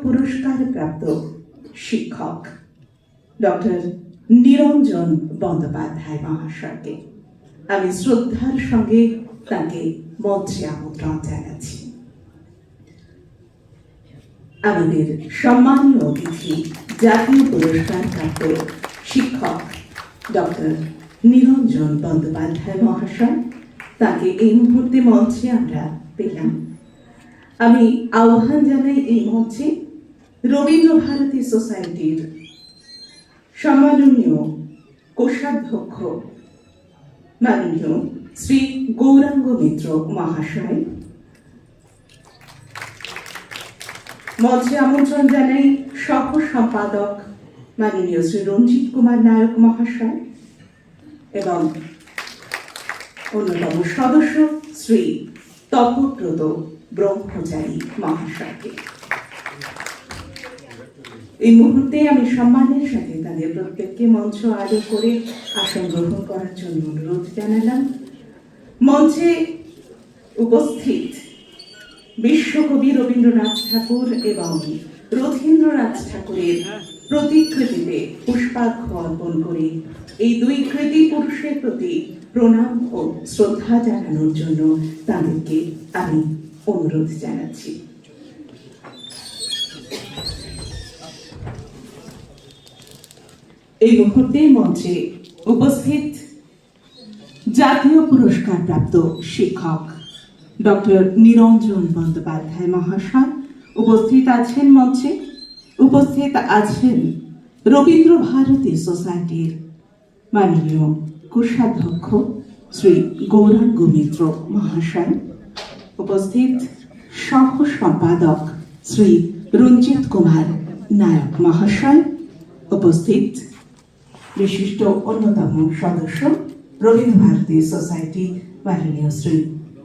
পুরস্কার প্রাপ্ত শিক্ষক ডক্টর নিরঞ্জন বন্দ্যোপাধ্যায় মহাশয়কে আমি শ্রদ্ধার সঙ্গে তাকে মঞ্চে আমন্ত্রণ জানাচ্ছি। আমাদের সম্মানীয় অতিথি জাতীয় পুরস্কার প্রাপ্ত শিক্ষক ডক্টর নিরঞ্জন বন্দ্যোপাধ্যায় মহাশয়, তাকে এই মুহূর্তে মঞ্চে আমরা পেলাম। আমি আহ্বান জানাই এই মঞ্চে রবীন্দ্র ভারতী সোসাইটির সম্মাননীয় কোষাধ্যক্ষ মাননীয় শ্রী গৌরাঙ্গ মিত্র মহাশয়। মঞ্চে আমন্ত্রণ জানাই সহ সম্পাদক মাননীয় শ্রী রঞ্জিত কুমার নায়ক মহাশয় এবং অন্যতম সদস্য শ্রী তপব্রত ব্রহ্মচারী মহাশয়কে। এই মুহূর্তে আমি সম্মানের সাথে তাদের প্রত্যেককে মঞ্চ আলো করে আসন গ্রহণ করার জন্য অনুরোধ জানালাম। মঞ্চে উপস্থিত বিশ্বকবি রবীন্দ্রনাথ ঠাকুর এবং রথীন্দ্রনাথ ঠাকুরের প্রতিকৃতিতে পুষ্পার্ঘ্য অর্পণ করে এই দুই কৃতি পুরুষের প্রতি প্রণাম ও শ্রদ্ধা জানানোর জন্য তাদেরকে আমি অনুরোধ জানাচ্ছি। এই মুহূর্তে মঞ্চে উপস্থিত জাতীয় পুরস্কার প্রাপ্ত শিক্ষক ডক্টর নিরঞ্জন বন্দ্যোপাধ্যায় মহাশয় উপস্থিত আছেন। মঞ্চে উপস্থিত আছেন রবীন্দ্র ভারতী সোসাইটির মাননীয় কোষাধ্যক্ষ শ্রী গৌরাঙ্গ মিত্র মহাশয়, উপস্থিত সহ সম্পাদক শ্রী রঞ্জিত কুমার নায়ক মহাশয়, উপস্থিত বিশিষ্ট অন্যতম সদস্য রবীন্দ্র ভারতী সোসাইটি মাননীয় শ্রী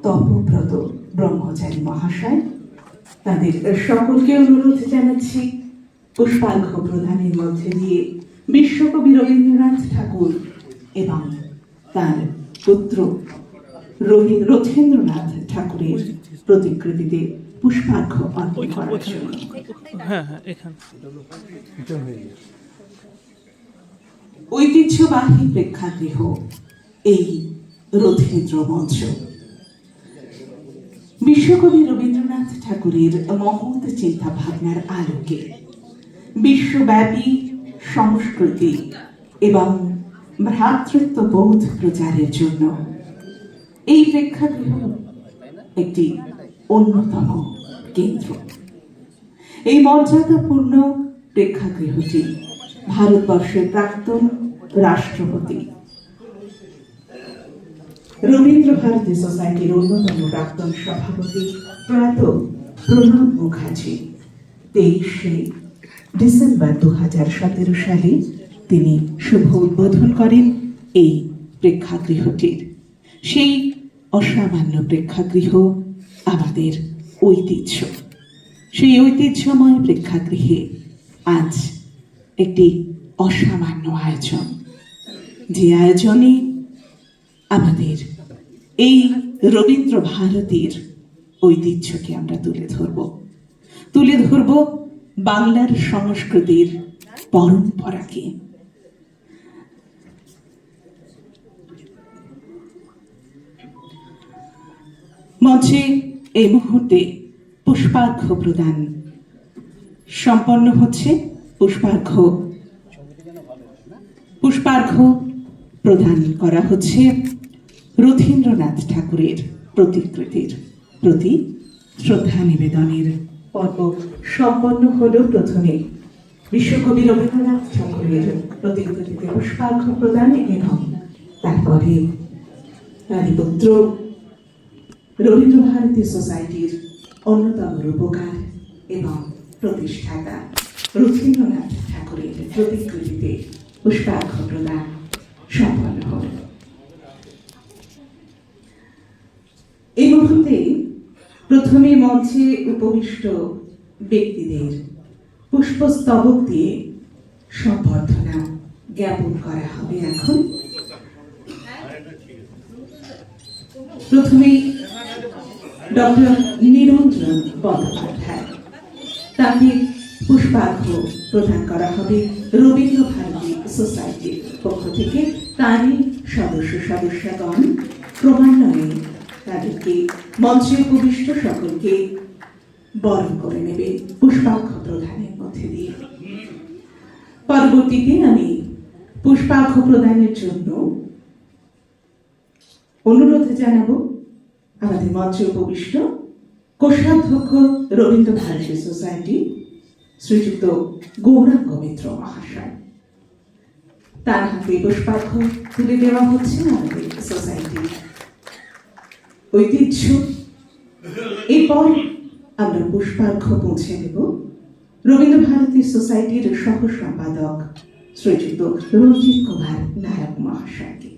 তপব্রত ব্রহ্মচারী মহাশয়। তাদের সকলকে অনুরোধ জানাচ্ছি পুষ্পার্ঘ্য প্রদানের মধ্যে দিয়ে বিশ্বকবি রবীন্দ্রনাথ ঠাকুর এবং তার পুত্র রথীন্দ্রনাথ ঠাকুরের প্রতিকৃতিতে পুষ্পার্ঘ্য অর্পণ করার জন্য। ঐতিহ্যবাহী প্রেক্ষাগৃহ এই রথীন্দ্র মঞ্চ বিশ্বকবি রবীন্দ্রনাথ ঠাকুরের মহৎ চিন্তা ভাবনার আলোকে বিশ্বব্যাপী সংস্কৃতি এবং ভ্রাতৃত্ববোধ প্রচারের জন্য এই প্রেক্ষাগৃহ একটি অন্যতম কেন্দ্র। এই মর্যাদাপূর্ণ প্রেক্ষাগৃহটি ভারতবর্ষের প্রাক্তন রাষ্ট্রপতি রবীন্দ্র ভারতী সোসাইটির অন্যতম প্রাক্তন সভাপতি প্রয়াত প্রণব মুখার্জি 23শে ডিসেম্বর 2017 সালে তিনি শুভ উদ্বোধন করেন এই প্রেক্ষাগৃহটির। সেই অসামান্য প্রেক্ষাগৃহ আমাদের ঐতিহ্য। সেই ঐতিহ্যময় প্রেক্ষাগৃহে আজ একটি অসামান্য আয়োজন, যে আয়োজনে আমাদের এই রবীন্দ্র ভারতীর ঐতিহ্যকে আমরা তুলে ধরব বাংলার সংস্কৃতির পরম্পরাকে। মঞ্চে এই মুহূর্তে পুষ্পার্ঘ্য প্রদান সম্পন্ন হচ্ছে। পুষ্পার্ঘ্য প্রদান করা হচ্ছে রথীন্দ্রনাথ ঠাকুরের প্রতিকৃতির প্রতি শ্রদ্ধা নিবেদনের পর্ব সম্পন্ন হল। প্রথমে বিশ্বকবি রবীন্দ্রনাথ ঠাকুরের প্রতিকৃতিতে পুষ্পার্ঘ্য প্রদান এবং তারপরে রানীপুত্র রবীন্দ্র ভারতী সোসাইটির অন্যতম রূপকার এবং প্রতিষ্ঠাতা রথীন্দ্রনাথ ঠাকুরের প্রতিকৃতিতে পুষ্পার্ঘ্য প্রদান সম্পন্ন হল। এই মুহূর্তে প্রথমে মঞ্চে উপবিষ্ট ব্যক্তিদের পুষ্পস্তবক দিয়ে সম্বর্ধনা জ্ঞাপন করা হবে। এখন প্রথমে ডক্টর নিরঞ্জন বন্দ্যোপাধ্যায়, তাকে পুষ্পার্ঘ্য প্রদান করা হবে রবীন্দ্র ভারতী সোসাইটির পক্ষ থেকে। তারই সদস্যগণ ক্রমান্বয়ে তাদেরকে মঞ্চে উপবিষ্ট সকলকে বরণ করে নেবে পুষ্পার্ঘ্য প্রদানের মধ্যে দিয়ে। পরবর্তীতে আমি পুষ্পার্ঘ্য প্রদানের জন্য অনুরোধ জানাবো আমাদের মঞ্চে উপবিষ্ট কোষাধ্যক্ষ রবীন্দ্র ভারতী সোসাইটি শ্রীযুক্ত গৌরাঙ্গ মিত্র মহাশয়। তার হাতে পুষ্পার্ঘ্য তুলে দেওয়া হচ্ছে আমাদের সোসাইটির ঐতিহ্য। এরপর আমরা পুষ্পার্ঘ্য পৌঁছে দেব রবীন্দ্র ভারতী সোসাইটির সহ সম্পাদক শ্রীযুক্ত রঞ্জিত কুমার নায়ক মহাশয়কে।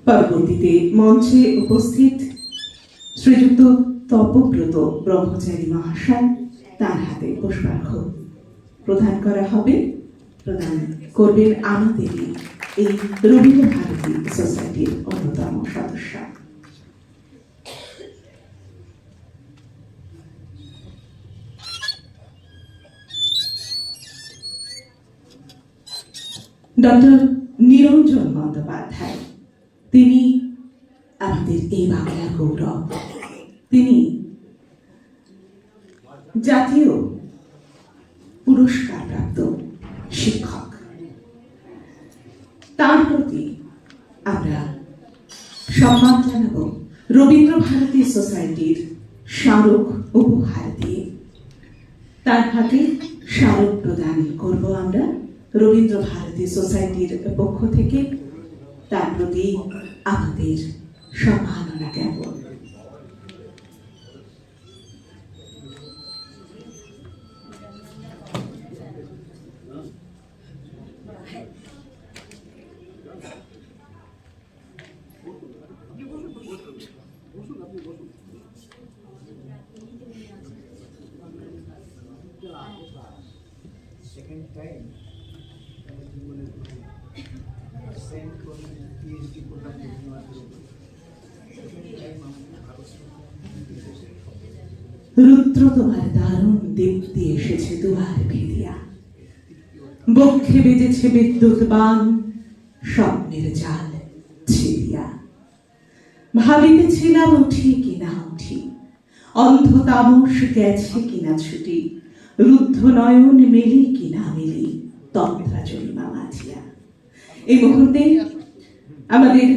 পরবর্তীতে মঞ্চে উপস্থিত শ্রীযুক্ত তপব্রত ব্রহ্মচারী মহাশয়, তার হাতে পুষ্পার্ঘ্য প্রদান করা হবে। প্রদান করবেন আমাদের এই রবীন্দ্র ভারতী সোসাইটির অন্যতম সদস্য ডক্টর নিরঞ্জন বন্দ্যোপাধ্যায়। তিনি আমাদের এই বাংলার গৌরব। তিনি জাতীয় পুরস্কার প্রাপ্ত শিক্ষক। তার প্রতি আমরা সম্মান জানাব রবীন্দ্র ভারতী সোসাইটির স্মারক উপহার দিয়ে। তার হাতে স্মারক প্রদান করব আমরা রবীন্দ্র ভারতী সোসাইটির পক্ষ থেকে। তার প্রতি আমাদের সম্মাননা জ্ঞাপন। Second time, same PhD program রুদ্র তোমার দারুণ দীপ্তি এসেছে দুয়ার ভিড়িয়া, বক্ষে বেজেছে বিদ্যুৎ বান, স্বপ্নের জাল ছিড়িয়া। ভাবিতেছিলাম উঠি কিনা উঠি, অন্ধ তামস গেছে কিনা ছুটি, রুদ্ধ নয়ন মেলি কিনা মেলি, তন্ত্রা জরিমা মাঝিয়া। এই মুহূর্তে আমাদের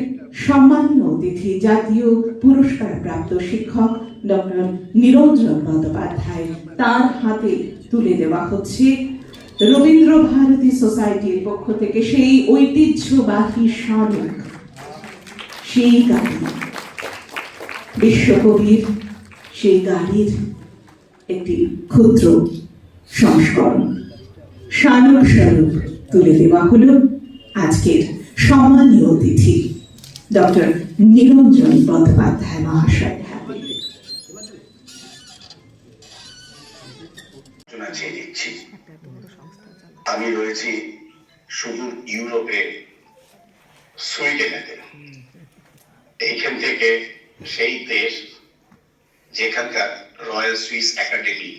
সম্মানীয় অতিথি জাতীয় পুরস্কার প্রাপ্ত শিক্ষক ডক্টর নিরঞ্জন বন্দ্যোপাধ্যায়, তার হাতে তুলে দেওয়া হচ্ছে রবীন্দ্র ভারতী সোসাইটির পক্ষ থেকে সেই ঐতিহ্যবাহী স্মারক, সেই গাড়ি, বিশ্বকবির সেই গাড়ির একটি ক্ষুদ্র সংস্করণ স্মারক স্বরূপ তুলে দেওয়া হলো আজকের সম্মানীয় অতিথি ডক্টর নিরঞ্জন বন্দ্যোপাধ্যায় মহাশয়। আমি রয়েছি সুদূর ইউরোপে, সুইডেনেতে। এইখান থেকে সেই দেশ যেখানকার রয়্যাল সুইস একাডেমি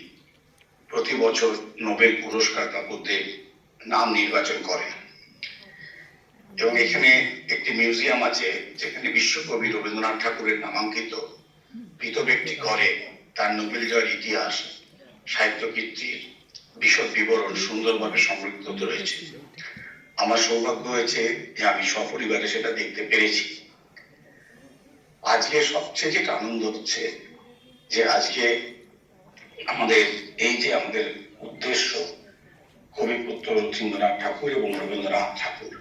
প্রতি বছর নোবেল পুরস্কার প্রাপকদের নাম নির্বাচন করে, এবং এখানে একটি মিউজিয়াম আছে যেখানে বিশ্বকবি রবীন্দ্রনাথ ঠাকুরের নামাঙ্কিত পৃথক একটি ঘরে তার নোবেল জয়ের ইতিহাস, সাহিত্য কীর্তির বিশদ বিবরণ সুন্দরভাবে সংরক্ষিত রয়েছে। আমার সৌভাগ্য হয়েছে যে আমি সপরিবারে সেটা দেখতে পেরেছি। আজকে সবচেয়ে যেটা আনন্দ হচ্ছে যে আজকে আমাদের এই যে আমাদের উদ্দেশ্য, কবিপুত্র রবীন্দ্রনাথ ঠাকুর এবং রবীন্দ্রনাথ ঠাকুর,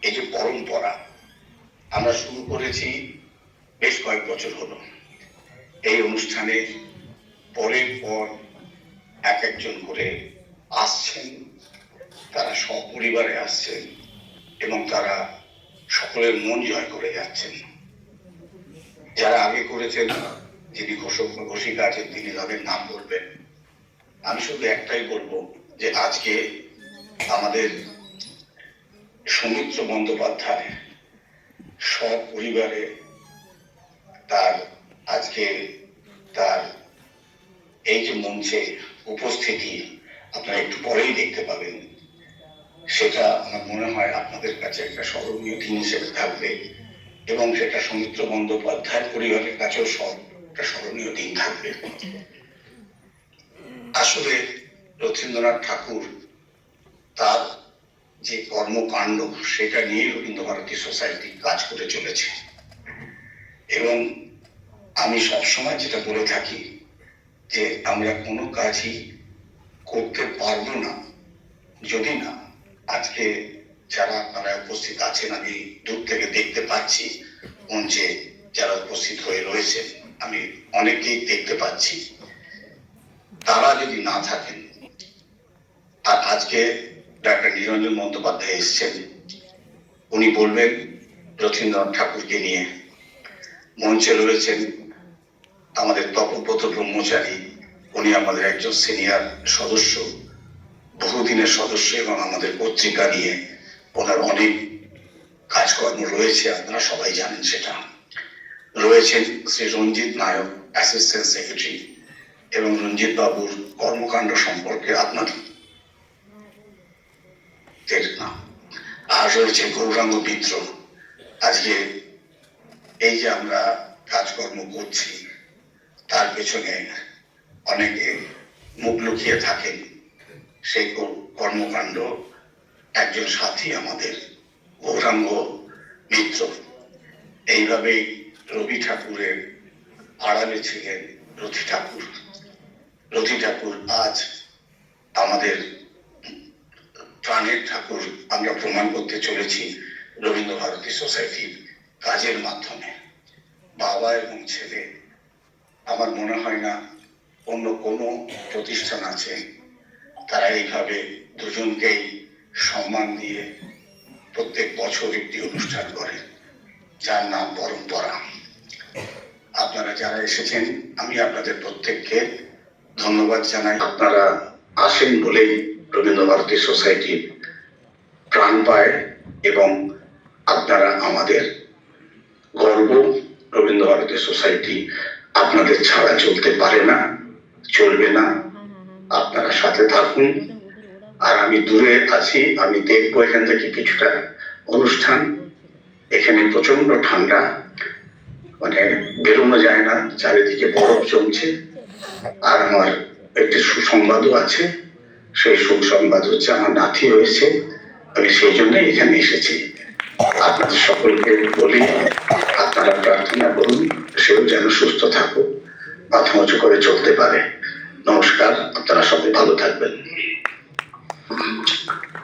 এই যে পরম্পরা আমরা শুরু করেছি বেশ কয়েক বছর হলো। এই অনুষ্ঠানে পরের পর এক একজন করে আসছেন, তারা সপরিবারে আসছেন এবং তারা সকলের মন জয় করে যাচ্ছেন। যারা আগে করেছেন, যিনি ঘোষিকা আছেন, তিনি তাদের নাম বলবেন। আমি শুধু একটাই বলবো যে আজকে আমাদের সৌমিত্র বন্দ্যোপাধ্যায় সপরিবারে তার আজকে তার এই যে মঞ্চে উপস্থিতি আপনারা একটু পরেই দেখতে পাবেন, সেটা আমার মনে হয় আপনাদের কাছে একটা স্মরণীয় দিন হিসেবে থাকবে এবং সেটা সৌমিত্র বন্দ্যোপাধ্যায়ের পরিবারের কাছেও একটা স্মরণীয় দিন থাকবে। আসলে রথীন্দ্রনাথ ঠাকুর তার যে কর্মকাণ্ড সেটা নিয়ে রবীন্দ্রভারতী সোসাইটি কাজ করে চলেছে এবং আমি সবসময় যেটা বলে থাকি যে আমরা কোনো কাজই করতে পারবো না যদি না আজকে যারা আপনারা উপস্থিত আছেন, আমি দূর থেকে দেখতে পাচ্ছি মঞ্চে যারা উপস্থিত হয়ে রয়েছেন, আমি অনেকেই দেখতে পাচ্ছি, তারা যদি না থাকেন। আর আজকে ডাক্তার নিরঞ্জন বন্দ্যোপাধ্যায় এসছেন, উনি বলবেন রথীন্দ্রনাথ ঠাকুরকে নিয়ে। মঞ্চে রয়েছেন আমাদের তপব্রত ব্রহ্মচারী, উনি আমাদের একজন সিনিয়র সদস্য, বহুদিনের সদস্য এবং আমাদের পত্রিকা নিয়ে ওনার অনেক কাজকর্ম রয়েছে, আপনারা সবাই জানেন সেটা। রয়েছেন শ্রী রঞ্জিত নায়ক, অ্যাসিস্ট্যান্ট সেক্রেটারি, এবং রঞ্জিত বাবুর কর্মকাণ্ড সম্পর্কে আপনাদের নাম। আর রয়েছে গৌরাঙ্গ মিত্র। আজকে এই যে আমরা কাজকর্ম করছি তার পেছনে অনেকে মুখ লুকিয়ে থাকেন, সেই কর্মকাণ্ড একজন সাথী আমাদের গৌরাঙ্গ মিত্র। এইভাবেই রবি ঠাকুরের আড়ালে ছিলেন রথী ঠাকুর। রথী ঠাকুর আজ আমাদের প্রাণের ঠাকুর আমরা প্রমাণ করতে চলেছি রবীন্দ্রভারতী সোসাইটির কাজের মাধ্যমে। বাবা এবং ছেলে, আমার মনে হয় না অন্য কোনো প্রতিষ্ঠান আছে তারা এইভাবে দুজনকেই সম্মান দিয়ে প্রত্যেক বছর একটি অনুষ্ঠান করে, যার নাম পরম্পরা। আপনারা যারা এসেছেন, আমি আপনাদের প্রত্যেককে ধন্যবাদ জানাই। আপনারা আসেন বলেই রবীন্দ্রভারতী সোসাইটির প্রাণ পায় এবং আপনারা আমাদের গর্ব। রবীন্দ্রভারতী সোসাইটি আপনাদের ছাড়া চলতে পারে না, চলবে না। আপনারা সাথে থাকুন। আর আমি দূরে আছি, আমি দেখবো এখান থেকে কিছুটা অনুষ্ঠান। এখানে প্রচন্ড ঠান্ডা, মানে বেরোনো যায় না, চারিদিকে বরফ জমছে। আর আমার একটি সুসংবাদও আছে, সেই সুসংবাদ হচ্ছে আমার নাতি হয়েছে, আমি সেই জন্য এখানে এসেছি। আপনাদের সকলকে বলি, আপনারা প্রার্থনা করুন সেও যেন সুস্থ থাকুক, মাথা উঁচু করে চলতে পারে। নমস্কার, আপনারা সবাই ভালো থাকবেন।